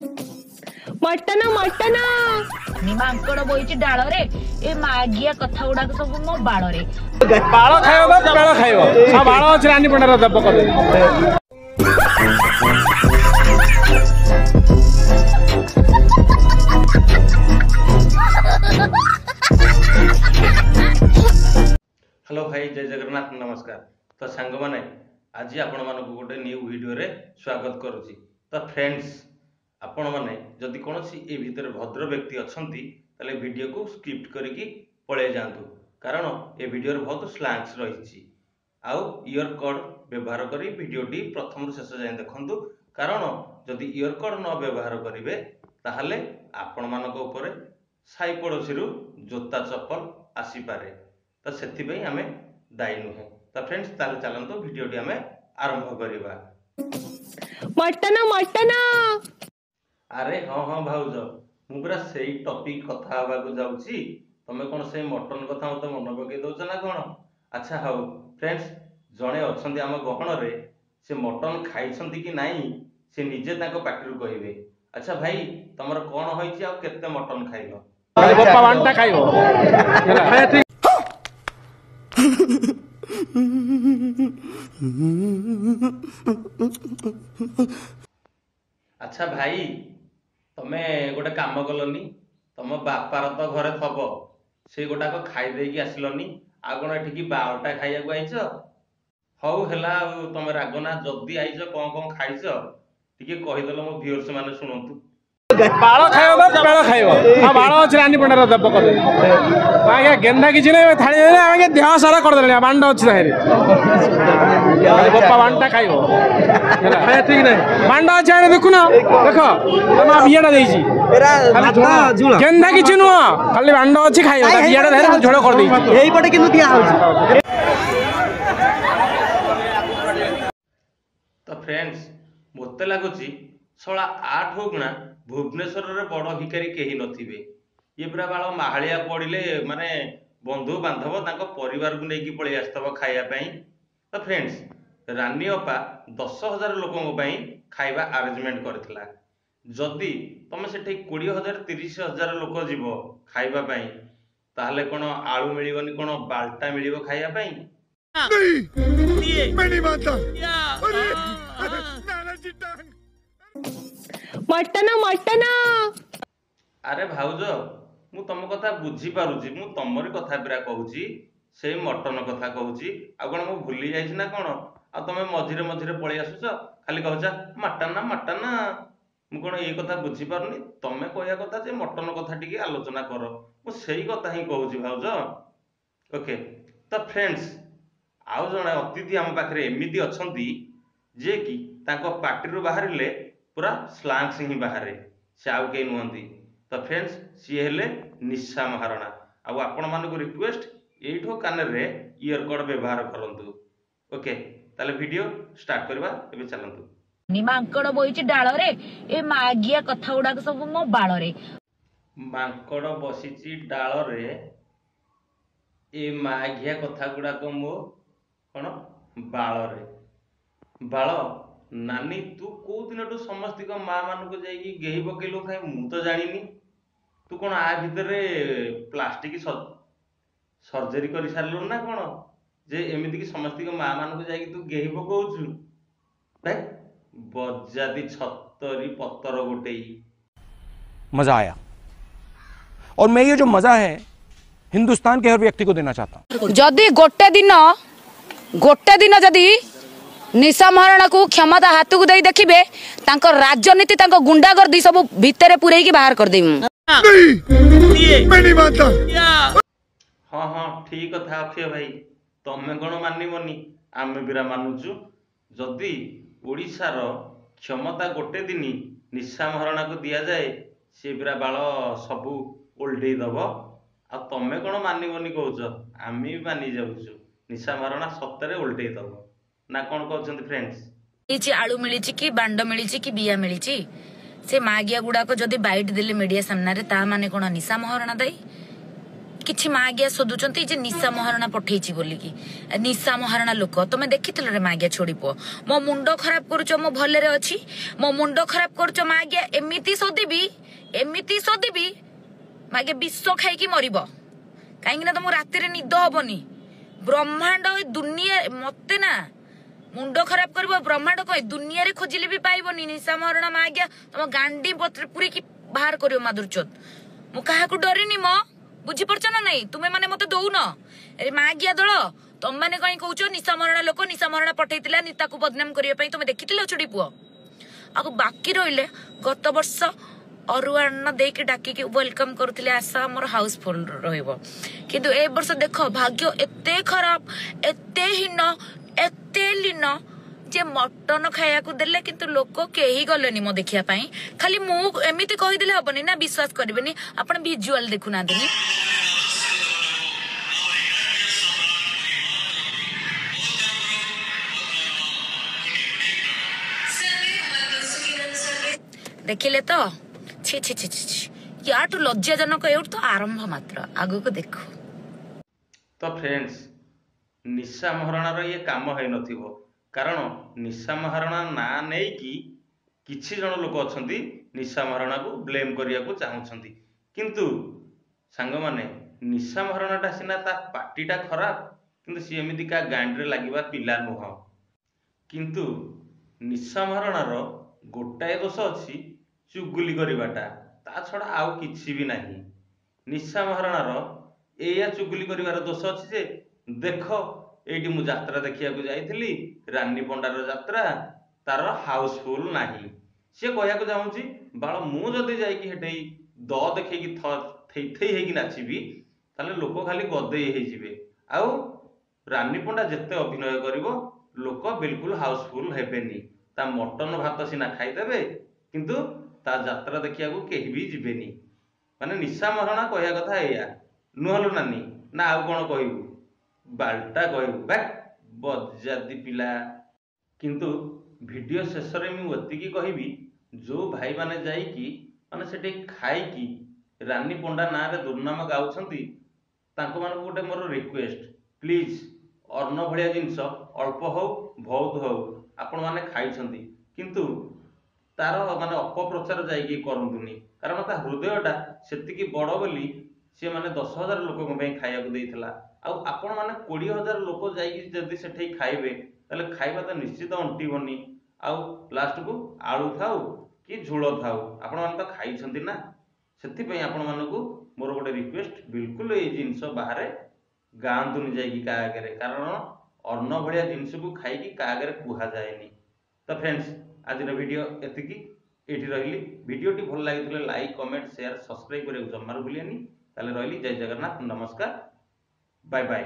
Mutton mutton Mankad बोईची डाल रे ए मागिया कथा गुडा सब मो बाल रे बाल खाइबो बेल खाइबो आ बाल अछि रानी पंडार दब कर हेलो भाई जय जगन्नाथ नमस्कार। तो सांग माने आज आपण मानक गोटे न्यू वीडियो रे स्वागत करूची। तो फ्रेंड्स आपण माने जदि कोनोसी ए भितर भद्र व्यक्ति अछंती तले वीडियो को स्किप करिकी पळे जांतु, कारण ए वीडियो रे बहुत स्लैंग्स रहिछि। आउ इयर कॉर्ड व्यवहार करी वीडियोटी प्रथम शेष जाय देखंतु, कारण जदि इयर कॉर्ड न व्यवहार करिवे ताहले आपण मानक ऊपर साई पड़ोसी रु जोता चप्पल आसी पारे। तो से आम दायी नुहे। तो फ्रेंड्स ताले चलतो वीडियोटी आम आरंभ करिबा। मटन मटन अरे हाँ हाँ भाउज मु पूरा से टॉपिक कथा हवा जाऊँगी, तमें कौन से मटन कथा मत मन पकई दौच ना कौन? अच्छा हाउ फ्रेंड्स, जड़े अच्छा आम गहन रे से मटन खाई कि नाई से निजे पार्टी कहे। अच्छा भाई तुमर कौन होइछि आ केते मटन खाइल? बप्पा वांटा खाइबो है ठीक। अच्छा भाई तमे गोटे काम कलनी, तुम बापार तो घरे थब से गोटाक खाई देकी आसिलनी, आ कौन एठिकी बारटा खाइया आईच? हौ हैला तमे रागना, जदि आईच कौन कौन खाइच टिके कहीदेल मो व्यूअर्स माने सुनंतु। बाल खाइबो बेल खाइबो आ बाल अछि रानी पंडार दब कर आगे गेंदा किछि नै थाली नै आगे देह सारा कर देले बांड अछि ताहेरे बप्पा वांटा खाइबो है ठीक नै बांड अछि आरे देखु ना देखो हम बियाडा देइछि गेंदा किछि नु खाली बांड अछि खाइबो बियाडा धारे झोड़ कर देइछि एही पटे किनु दिया होछि। तो फ्रेंड्स मते लागुची सोला 8 गुणा भुवनेश्वर रे बड़ भिकारी केही नथिबे। ये पूरा बाल माहालिया पड़िले माने बंधु बांधव तांको परिवार को लेकी पळै आस्तब खाइया पई। तो फ्रेंड्स रानी अपा 10,000 लोकों पई खाइबा अरेंजमेंट करथिला। जदि तमे सेठी 20,000 30,000 लोक जीवो खाइबा पई ताहले कोन आळू मिलिबनी, कोन बाल्टा मिलिबो खाइया पई? नहीं मैं नहीं मानता। मटन मटन अरे भाउज मु तुम कथा बुझी पारुची, मु तमरी कथा बिरा कहूची, से मटन कथा कहूची। आ कोन मु भूली जाइछि ना कोन? आ तमे मझिरे मझिरे पळै आसुछ खाली कहूचा मटन मटन। मु कोन ए कथा बुझी पारुनी? तमे कहया कथा जे मटन कथा टिके आलोचना कर, मु सेही कथा ही कहूची भाउज। ओके तो फ्रेंड्स आउ जणे अतिथि आम पाखरे एमिति अछंती जे कि तांको पार्टी बाहरिले पूरा स्लांग्स ही बाहरे, से आउ के नुहंती। तो फ्रेंड्स सी हेले निशा महाराणा। आउ आपण मानको रिक्वेस्ट एठो कान रे ईयर कॉर्ड व्यवहार करंतु। ओके ताले वीडियो स्टार्ट करबा एबे चलंतु। मांकड़ बोईची डाल रे ए मागिया कथा गुडा सब मो बाल रे मांकड़ बसिची डाल रे ए मागिया कथा गुडा को मो कोन बाल रे। बाल नानी तू को दिनटू समस्त को माँ मान को जाइए गेही पकेलु खाई मु तो जानिनी। तू कौन आ भितर प्लास्टिक सर्जरी कर सारू ना कौन जे एमती कि समस्त को माँ मान को जाइए तू गेही पकाउछु? भाई बजादी छतरी पत्तर गोटे। मजा आया और मैं ये जो मजा है हिंदुस्तान के हर व्यक्ति को देना चाहता हूँ। जदि गोटे दिन जदि निशा महाराणा को क्षमता हाथ को दे देखिबे तांको राजनीति तांको गुंडागर्दी सब भितरे पुरैकी बाहर कर देम। मैं नहीं मानता। हाँ हाँ ठीक कथा अक्षय भाई, तमें कौन मानबनी आमे बिरा मानुचु। जदि ओडिशार क्षमता गोटे दिन निशा महाराणा को दिया जाए सी बिरा बाल सबू ओल्टई दब। आ तमें कौन मानबनी कौच? आमे भी मानि जाऊछु निशा महाराणा सतरे ओल्टई दब ना कौन कहते फ्रेंड्स? आलू मिली कि बांड मिली कि बिया मिली से मागिया गुड़ा को जदि बाइट देले मीडिया सामने ता माने कोन निशा महाराणा दाई किछि मागिया सोदुचंती जे निशा महाराणा पठेइछि बोलिकी निशा महाराणा लोक तमे देखिथिल रे मागिया छोड़ी पो मो मुंडो खराब करूचो मो भले रे अछि मो मुंडो खराब करूचो मागिया एमिति सोदिबी मागे विश्व खाइकी मरिबो काहेकि ना तुम राति रे निद हबनी ब्रह्मांड दुनिया मते ना मुंडो खराब करबो ब्रह्मांड कहि दुनिया रे खोजिले भी पाइबोनी निशा महाराणा मागिया तुम गांडी पत्र पुरी की बाहर करियो मादुरचोद मु काहा को डरिनी मो बुझी परछ ना नहीं तुम्हें माने मते दउन ए मागिया दळ तुम माने कहि कहउचो निशा महाराणा लोक निशा महाराणा पठेइतिला नीता को बदनाम करिया पई तुमे देखितिलो छोड़ी पुओ आगु बाकी रहिले गत वर्ष अरुआन देके डाकी के वेलकम करथिले आशा हमर हाउसफुल रहइबो किंतु ए वर्ष देखो भाग्य एते खराब एते हीन एते लीन जे मटन खाया को देले किंतु लोक केही गलेनी मो देखिया पई खाली मु एमिति कहि देले हबनी ना विश्वास करबेनी आपण विजुअल देखु ना देनी देखिले तो छी छी छी छी याटू लज्जाजनक एउट तो आरंभ मात्र आगु को देखो तो फ्रेंड्स निशा महाराणा ये काम है नथिबो कारण निशा महाराणा ना नहीं कि किछि जन लोक अछंती निशा महाराणा को ब्लेम करिया को चाहुछंती किंतु सांग माने निशा महाराणाटा सिना ता पार्टीटा खराब किंतु सी एमिति का गांडरे लागिबा पिला नुह किंतु निशा महाराणार गोटाए दोष अछि चुगुली करिबाटा ता छडा आउ किछि भी नाही निशा महाराणार एया चुगुली करिवार दोष अछि जे देखो एटी मु यात्रा देखिया को जाइथिली रानी पंडार यात्रा तार हाउसफुल नाही से कहया को जाउची बाळ मु जदी जाई कि हेटई द देखै कि थई थई हे कि नाचिबी ताले लोक खाली गदेई हे जिवे आउ रानी पंडा जत्ते अभिनय करिवो लोक बिल्कुल हाउसफुल हेबेनी ता मटन भात सिना खाई देबे किंतु ता यात्रा देखिया को केही भी जिबेनी माने निशा महाराणा कहया कथा एया नुहलो नानी ना आउ कोन कहिबू बाल्टा कहू बैक बजादी पिला किंतु वीडियो शेष रे मु एतिकी कहबी जो भाई माने जाई कि माने सेठी खाई कि रानी पंडा ना रे दुर्नाम गाउछंती तांको मान गोटे मोर रिक्वेस्ट प्लीज अन्न भलिया जिंस अल्प हो बहुत हो आपण माने खाइछंती किंतु तार माने अपप्रचार जाई कि करंतुनी कारण ता हृदयटा सेतिकी बड़ बोली से माने 10,000 लोक को खाया को देइथला आ आपण माने 20,000 लोक जाई जदी सेठै खाइबे तले खाइबा तो निश्चित अंटिबनी आ लास्ट को आलू थाउ कि झोल थाउ आपण माने तो खाइछंती ना सेति पई आपण मानकू मोर गोटे रिक्वेस्ट बिल्कुल ए जिंस बाहर गांतुनी जाई कि का आगे कारण अन्न भलिया जिंस को खाई कि का आगे कुहा जायनी तो फ्रेंड्स आज वीडियो एतिकी एठी रहिली वीडियोटी भल लागितले लाइक कमेंट शेयर सब्सक्राइब करे जमार भूलियानी ताले रहिली जय जगन्नाथ नमस्कार बाय बाय।